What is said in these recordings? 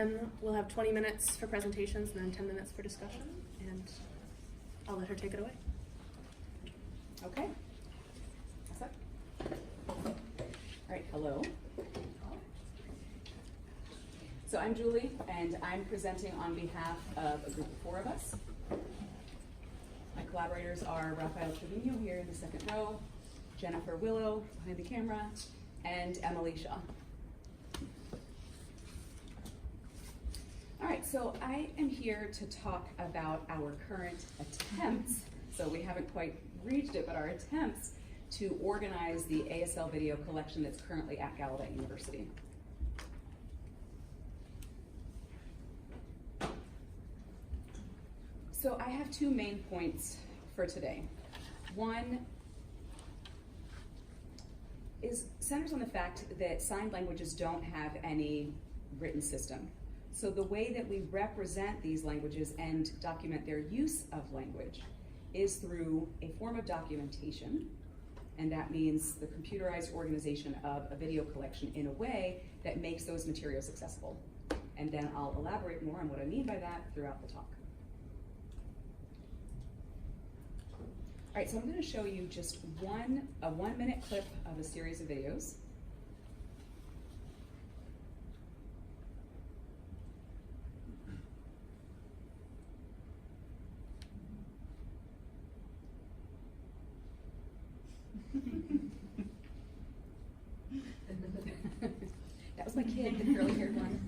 then we'll have 20 minutes for presentations and then 10 minutes for discussion, and I'll let her take it away. Okay. What's up? All right, hello. So I'm Julie, and I'm presenting on behalf of a group of 4 of us. My collaborators are Rafael Treviño here in the second row, Jennifer Willow behind the camera, and Emily Shaw. All right, so I am here to talk about our current attempts, so we haven't quite reached it, but our attempts to organize the ASL video collection that's currently at Gallaudet University. So I have 2 main points for today. One centers on the fact that sign languages don't have any written system. So the way that we represent these languages and document their use of language is through a form of documentation, and that means the computerized organization of a video collection in a way that makes those materials accessible. And then I'll elaborate more on what I mean by that throughout the talk. All right, so I'm going to show you just a 1-minute clip of a series of videos. That was my kid, the curly-haired one.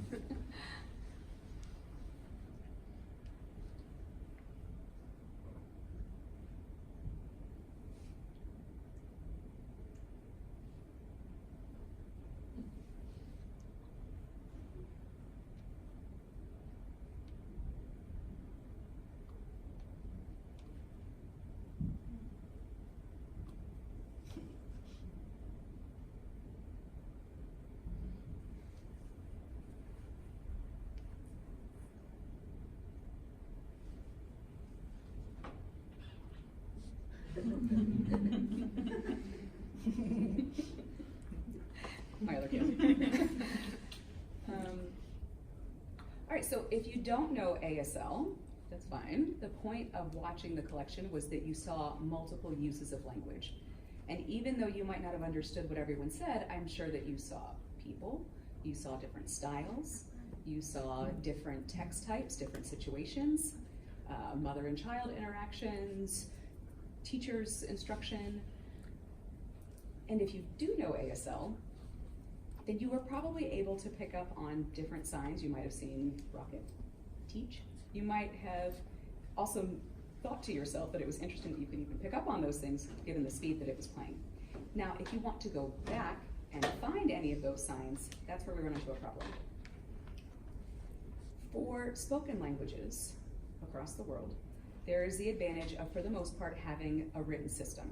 My other kid. All right, so if you don't know ASL, that's fine. The point of watching the collection was that you saw multiple uses of language. And even though you might not have understood what everyone said, I'm sure that you saw people, you saw different styles, you saw different text types, different situations, mother and child interactions, teacher's instruction. And if you do know ASL, then you were probably able to pick up on different signs. You might have seen Rocket teach. You might have also thought to yourself that it was interesting that you could even pick up on those things given the speed that it was playing. Now, if you want to go back and find any of those signs, that's where we run into a problem. For spoken languages across the world, there is the advantage of, for the most part, having a written system.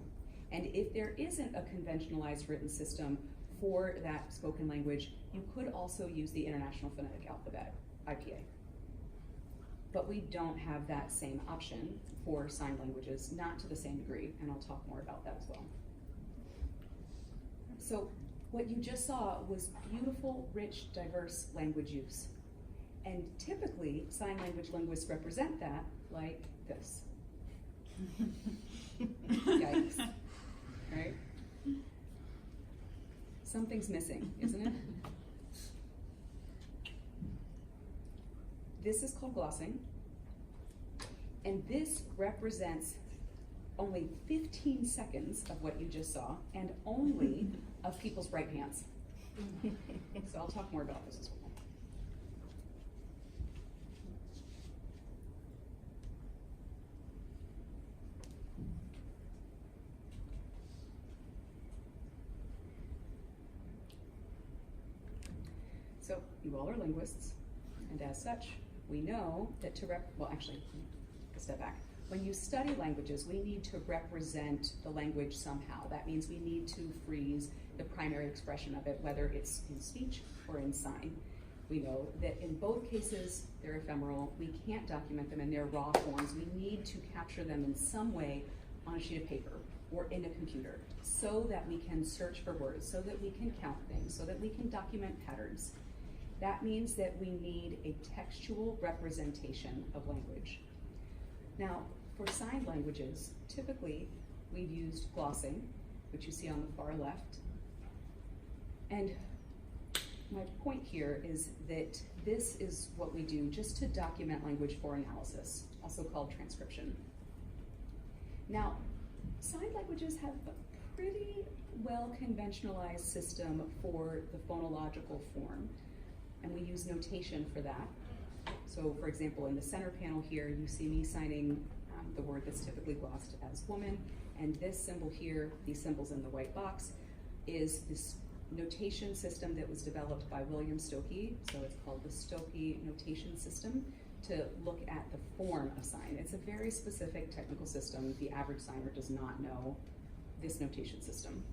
And if there isn't a conventionalized written system for that spoken language, you could also use the International Phonetic Alphabet, IPA. But we don't have that same option for sign languages, not to the same degree, and I'll talk more about that as well. So what you just saw was beautiful, rich, diverse language use. And typically, sign language linguists represent that like this. Yikes, right? Something's missing, isn't it? This is called glossing, and this represents only 15 seconds of what you just saw, and only of people's right hands. So I'll talk more about this as well. So you all are linguists, and as such, we know that well, actually, take a step back. When you study languages, we need to represent the language somehow. That means we need to freeze the primary expression of it, whether it's in speech or in sign. We know that in both cases, they're ephemeral. We can't document them in their raw forms. We need to capture them in some way on a sheet of paper or in a computer so that we can search for words, so that we can count things, so that we can document patterns. That means that we need a textual representation of language. Now, for sign languages, typically we've used glossing, which you see on the far left. And my point here is that this is what we do just to document language for analysis, also called transcription. Now, sign languages have a pretty well conventionalized system for the phonological form, and we use notation for that. So for example, in the center panel here, you see me signing the word that's typically glossed as woman, and this symbol here, these symbols in the white box, is this notation system that was developed by William Stokoe. So it's called the Stokoe notation system to look at the form of sign. It's a very specific technical system. The average signer does not know this notation system.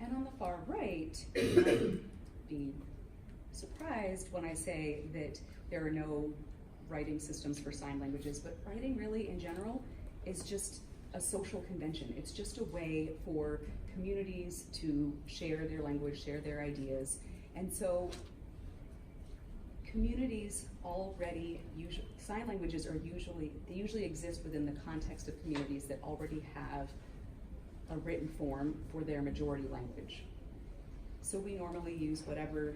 And on the far right, you might be surprised when I say that there are no writing systems for sign languages, but writing really in general is just a social convention. It's just a way for communities to share their language, share their ideas. And so communities already, sign languages are usually exist within the context of communities that already have a written form for their majority language. So we normally use whatever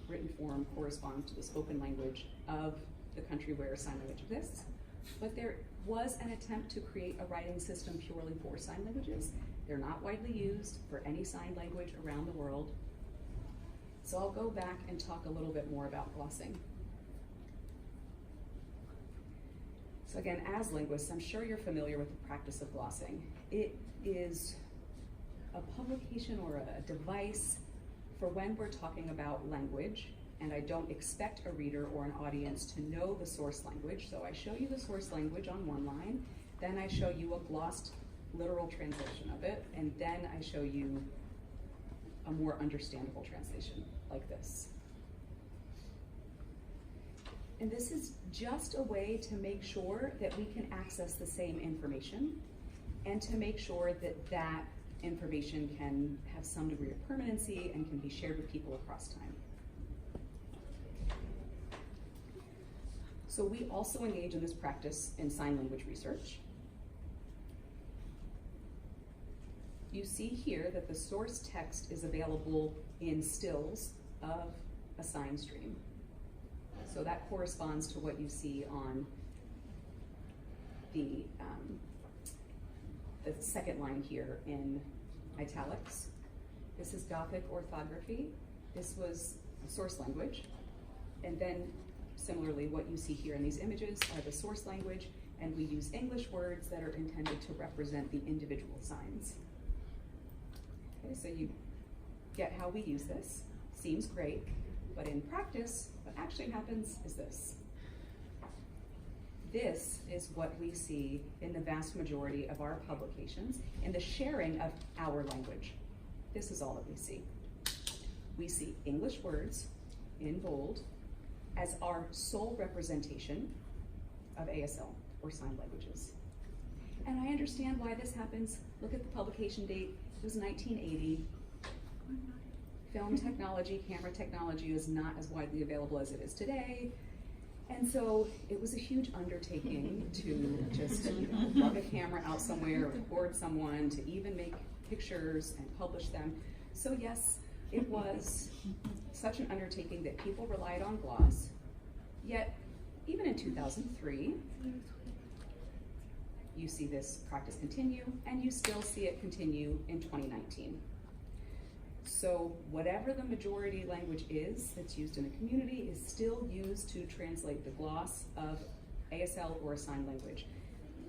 written form corresponds to the spoken language of the country where a sign language exists. But there was an attempt to create a writing system purely for sign languages. They're not widely used for any sign language around the world. So I'll go back and talk a little bit more about glossing. So again, as linguists, I'm sure you're familiar with the practice of glossing. It is a publication or a device for when we're talking about language, and I don't expect a reader or an audience to know the source language. So I show you the source language on one line, then I show you a glossed literal translation of it, and then I show you a more understandable translation, like this. And this is just a way to make sure that we can access the same information, and to make sure that that information can have some degree of permanency and can be shared with people across time. So we also engage in this practice in sign language research. You see here that the source text is available in stills of a sign stream. So that corresponds to what you see on the second line here in italics. This is Gothic orthography. This was source language. And then similarly, what you see here in these images are the source language, and we use English words that are intended to represent the individual signs. Okay, so you get how we use this. Seems great, but in practice, what actually happens is this. This is what we see in the vast majority of our publications in the sharing of our language. This is all that we see. We see English words in bold as our sole representation of ASL or sign languages. And I understand why this happens. Look at the publication date. It was 1980. Film technology, camera technology is not as widely available as it is today. And so it was a huge undertaking to just plug a camera out somewhere, record someone, to even make pictures and publish them. So yes, it was such an undertaking that people relied on gloss. Yet, even in 2003, you see this practice continue, and you still see it continue in 2019. So whatever the majority language is that's used in a community is still used to translate the gloss of ASL or a sign language.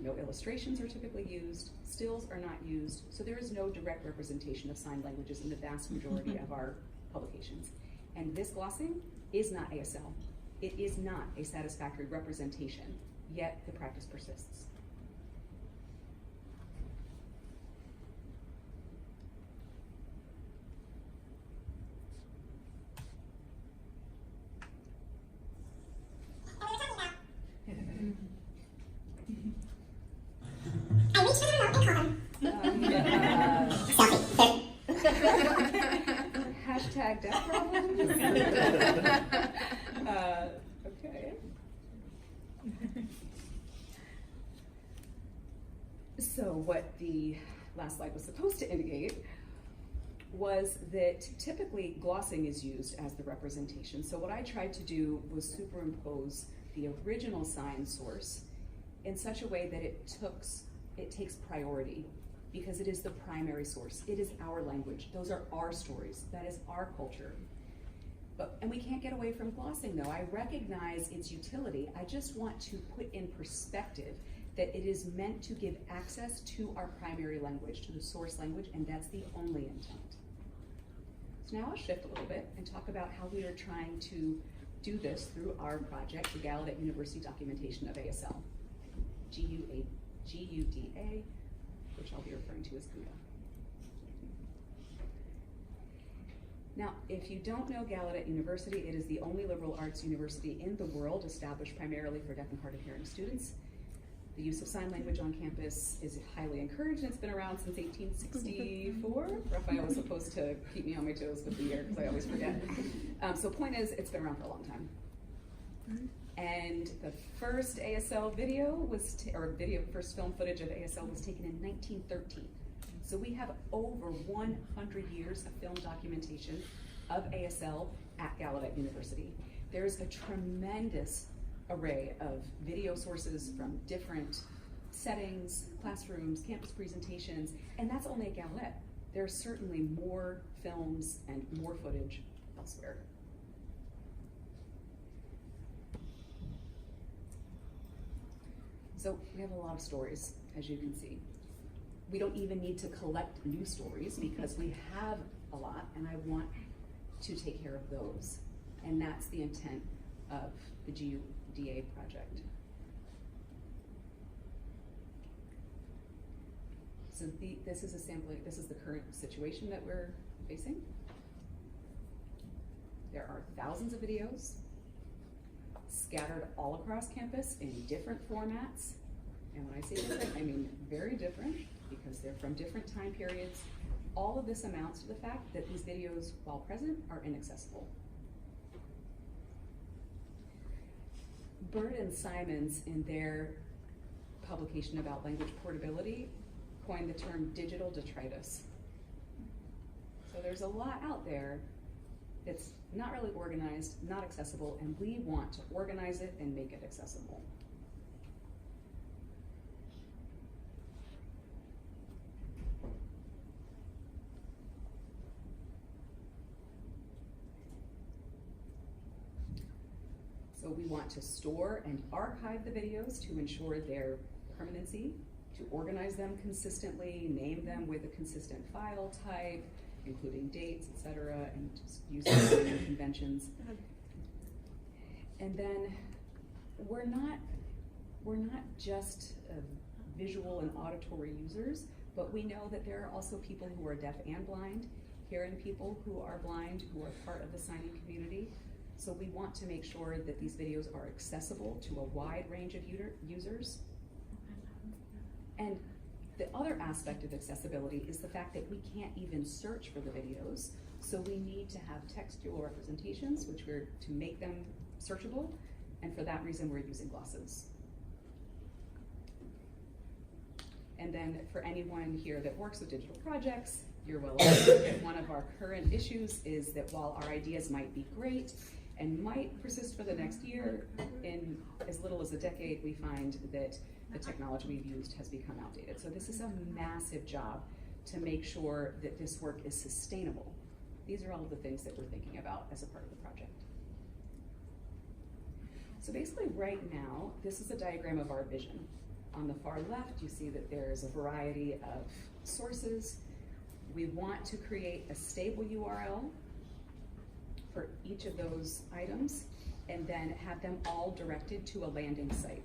No illustrations are typically used, stills are not used, so there is no direct representation of sign languages in the vast majority of our publications. And this glossing is not ASL. It is not a satisfactory representation, yet the practice persists. Hashtag death problems. So what the last slide was supposed to indicate was that typically glossing is used as the representation. So what I tried to do was superimpose the original sign source in such a way that it takes priority, because it is the primary source. It is our language. Those are our stories. That is our culture. And we can't get away from glossing, though. I recognize its utility. I just want to put in perspective that it is meant to give access to our primary language, to the source language, and that's the only intent. So now I'll shift a little bit and talk about how we are trying to do this through our project, the Gallaudet University Documentation of ASL, GUDA, which I'll be referring to as GUDA. Now, if you don't know Gallaudet University, it is the only liberal arts university in the world established primarily for deaf and hard of hearing students. The use of sign language on campus is highly encouraged, and it's been around since 1864. Rafael was supposed to keep me on my toes with the year, because I always forget. So point is, it's been around for a long time. And the first ASL video was, first film footage of ASL was taken in 1913. So we have over 100 years of film documentation of ASL at Gallaudet University. There's a tremendous array of video sources from different settings, classrooms, campus presentations, and that's only at Gallaudet. There's certainly more films and more footage elsewhere. So we have a lot of stories, as you can see. We don't even need to collect new stories because we have a lot, and I want to take care of those. And that's the intent of the GUDA project. So this is a sampling, this is the current situation that we're facing. There are thousands of videos scattered all across campus in different formats. And when I say different, I mean very different, because they're from different time periods. All of this amounts to the fact that these videos, while present, are inaccessible. Bird and Simons, in their publication about language portability, coined the term digital detritus. So there's a lot out there that's not really organized, not accessible, and we want to organize it and make it accessible. So we want to store and archive the videos to ensure their permanency, to organize them consistently, name them with a consistent file type, including dates, etc., and just use the conventions. And then we're not just visual and auditory users, but we know that there are also people who are deaf and blind, hearing people who are blind, who are part of the signing community. So we want to make sure that these videos are accessible to a wide range of users. And the other aspect of accessibility is the fact that we can't even search for the videos. So we need to have textual representations, which we're to make them searchable. And for that reason, we're using glosses. And then for anyone here that works with digital projects, you're well aware that one of our current issues is that while our ideas might be great and might persist for the next year, in as little as a decade, we find that the technology we've used has become outdated. So this is a massive job to make sure that this work is sustainable. These are all of the things that we're thinking about as a part of the project. So basically right now, this is a diagram of our vision. On the far left, you see that there's a variety of sources. We want to create a stable URL for each of those items, and then have them all directed to a landing site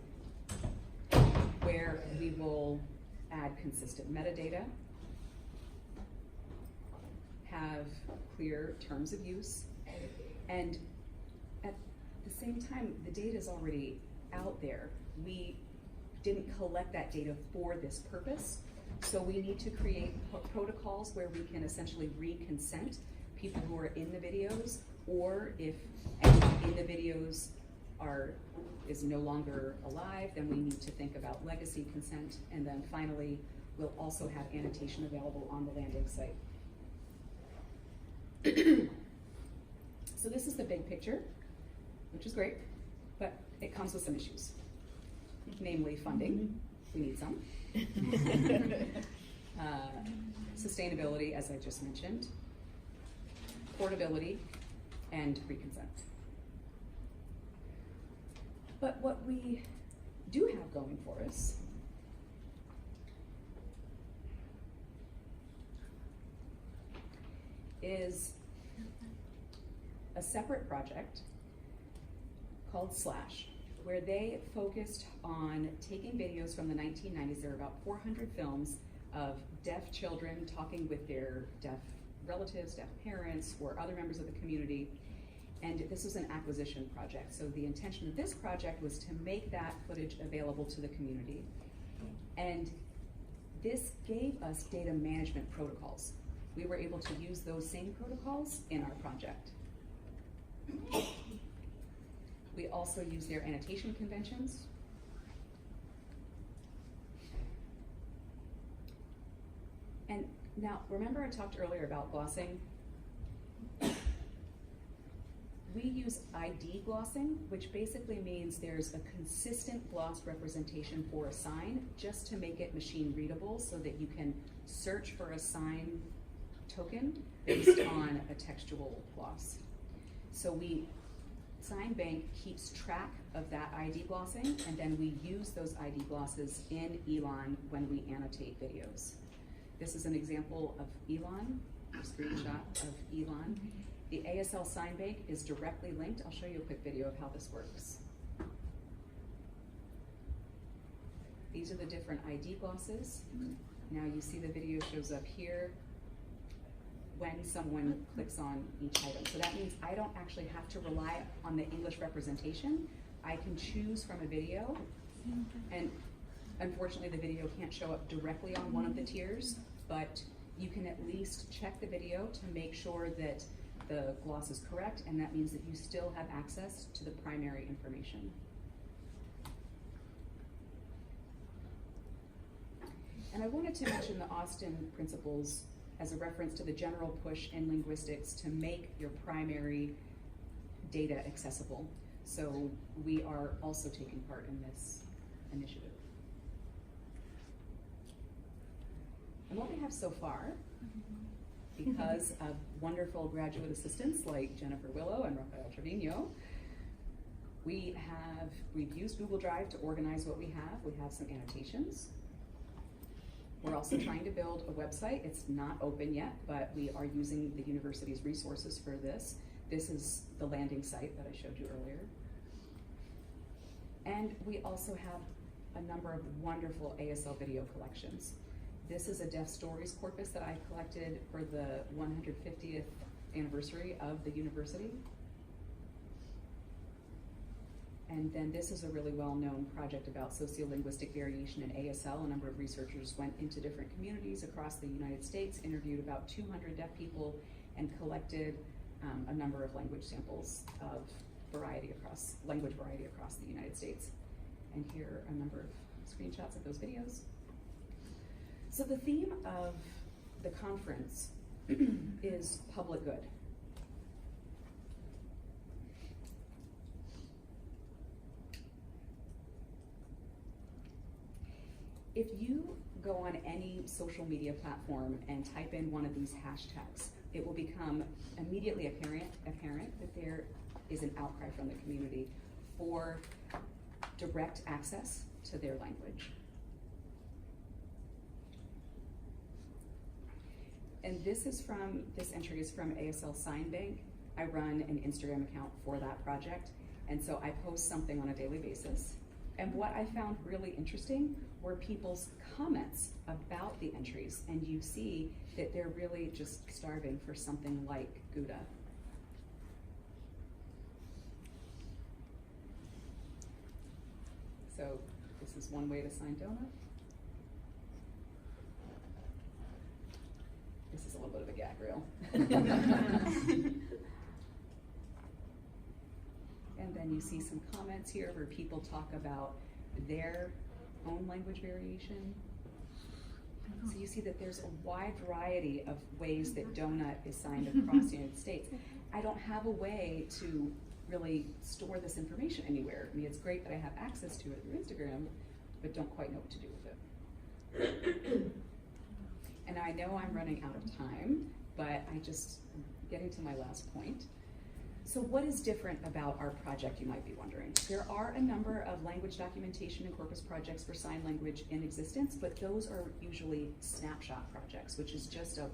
where we will add consistent metadata, have clear terms of use, and at the same time, the data is already out there. We didn't collect that data for this purpose, so we need to create protocols where we can essentially re-consent people who are in the videos, or if anyone in the videos is no longer alive, then we need to think about legacy consent. And then finally, we'll also have annotation available on the landing site. So this is the big picture, which is great, but it comes with some issues. Namely funding, we need some. Sustainability, as I just mentioned, portability, and pre-consent. But what we do have going for us is a separate project called Slash, where they focused on taking videos from the 1990s. There were about 400 films of deaf children talking with their deaf relatives, deaf parents, or other members of the community. And this was an acquisition project. So the intention of this project was to make that footage available to the community. And this gave us data management protocols. We were able to use those same protocols in our project. We also use their annotation conventions. And now, remember I talked earlier about glossing? We use ID glossing, which basically means there's a consistent gloss representation for a sign, just to make it machine readable so that you can search for a sign token based on a textual gloss. So Sign Bank keeps track of that ID glossing, and then we use those ID glosses in Elon when we annotate videos. This is an example of Elon, a screenshot of Elon. The ASL Sign Bank is directly linked. I'll show you a quick video of how this works. These are the different ID glosses. Now you see the video shows up here when someone clicks on each item. So that means I don't actually have to rely on the English representation. I can choose from a video, and unfortunately the video can't show up directly on one of the tiers, but you can at least check the video to make sure that the gloss is correct, and that means that you still have access to the primary information. And I wanted to mention the Austin principles as a reference to the general push in linguistics to make your primary data accessible. So we are also taking part in this initiative. And what we have so far, because of wonderful graduate assistants like Jennifer Willow and Rafael Treviño, we've used Google Drive to organize what we have. We have some annotations. We're also trying to build a website. It's not open yet, but we are using the university's resources for this. This is the landing site that I showed you earlier. And we also have a number of wonderful ASL video collections. This is a Deaf Stories corpus that I collected for the 150th anniversary of the university. And then this is a really well-known project about sociolinguistic variation in ASL. A number of researchers went into different communities across the United States, interviewed about 200 deaf people, and collected a number of language samples of language variety across the United States. And here are a number of screenshots of those videos. So the theme of the conference is public good. If you go on any social media platform and type in one of these hashtags, it will become immediately apparent that there is an outcry from the community for direct access to their language. And this entry is from ASL Sign Bank. I run an Instagram account for that project, and so I post something on a daily basis. And what I found really interesting were people's comments about the entries, and you see that they're really just starving for something like GUDA. So this is one way to sign donut. This is a little bit of a gag reel. And then you see some comments here where people talk about their own language variation. So you see that there's a wide variety of ways that donut is signed across the United States. I don't have a way to really store this information anywhere. I mean, it's great that I have access to it through Instagram, but don't quite know what to do with it. And I know I'm running out of time, but I'm getting to my last point. So what is different about our project, you might be wondering? There are a number of language documentation and corpus projects for sign language in existence, but those are usually snapshot projects, which is just a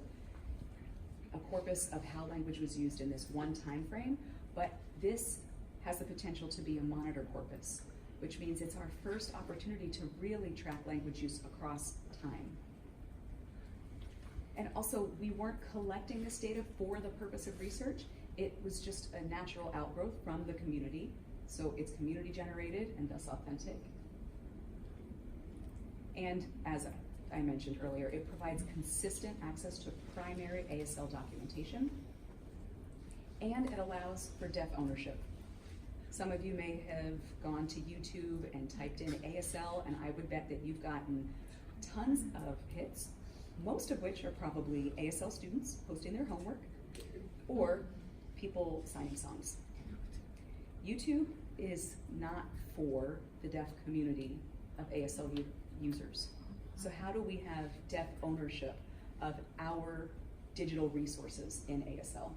corpus of how language was used in this one time frame. But this has the potential to be a monitor corpus, which means it's our first opportunity to really track language use across time. And also, we weren't collecting this data for the purpose of research. It was just a natural outgrowth from the community. So it's community generated and thus authentic. And as I mentioned earlier, it provides consistent access to primary ASL documentation. And it allows for deaf ownership. Some of you may have gone to YouTube and typed in ASL, and I would bet that you've gotten tons of hits, most of which are probably ASL students posting their homework, or people signing songs. YouTube is not for the deaf community of ASL users. So how do we have deaf ownership of our digital resources in ASL?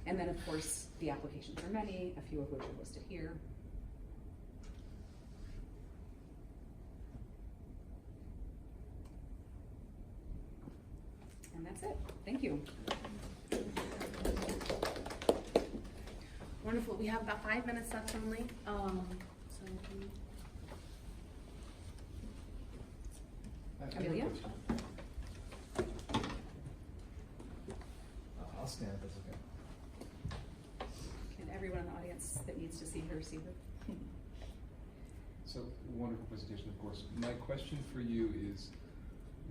And then of course, the applications are many, a few of which are listed here. And that's it. Thank you. Wonderful. We have about 5 minutes left only. Amelia? I'll stand if that's okay. Can everyone in the audience that needs to see her see her? So, wonderful presentation, of course. My question for you is,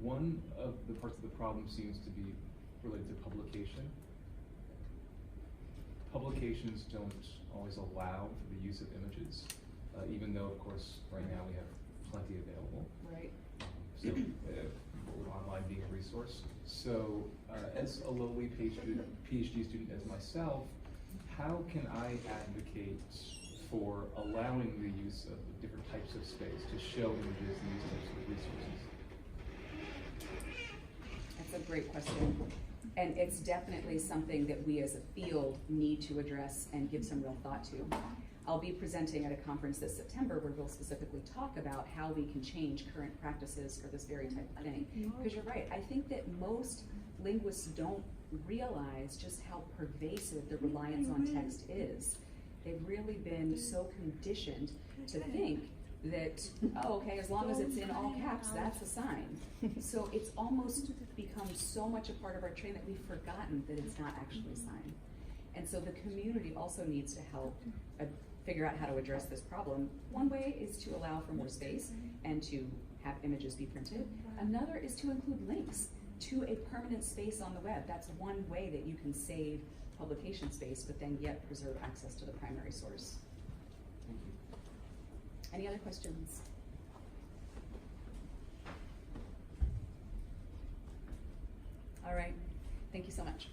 one of the parts of the problem seems to be related to publication. Publications don't always allow for the use of images, even though, of course, right now we have plenty available. Right. So, online being a resource. So, as a lowly PhD student as myself, how can I advocate for allowing the use of different types of space to show images and these types of resources? That's a great question. And it's definitely something that we as a field need to address and give some real thought to. I'll be presenting at a conference this September where we'll specifically talk about how we can change current practices for this very type of thing. Because you're right, I think that most linguists don't realize just how pervasive the reliance on text is. They've really been so conditioned to think that, oh, okay, as long as it's in all caps, that's a sign. So it's almost become so much a part of our training that we've forgotten that it's not actually a sign. And so the community also needs to help figure out how to address this problem. One way is to allow for more space and to have images be printed. Another is to include links to a permanent space on the web. That's one way that you can save publication space, but then yet preserve access to the primary source. Thank you. Any other questions? All right, thank you so much.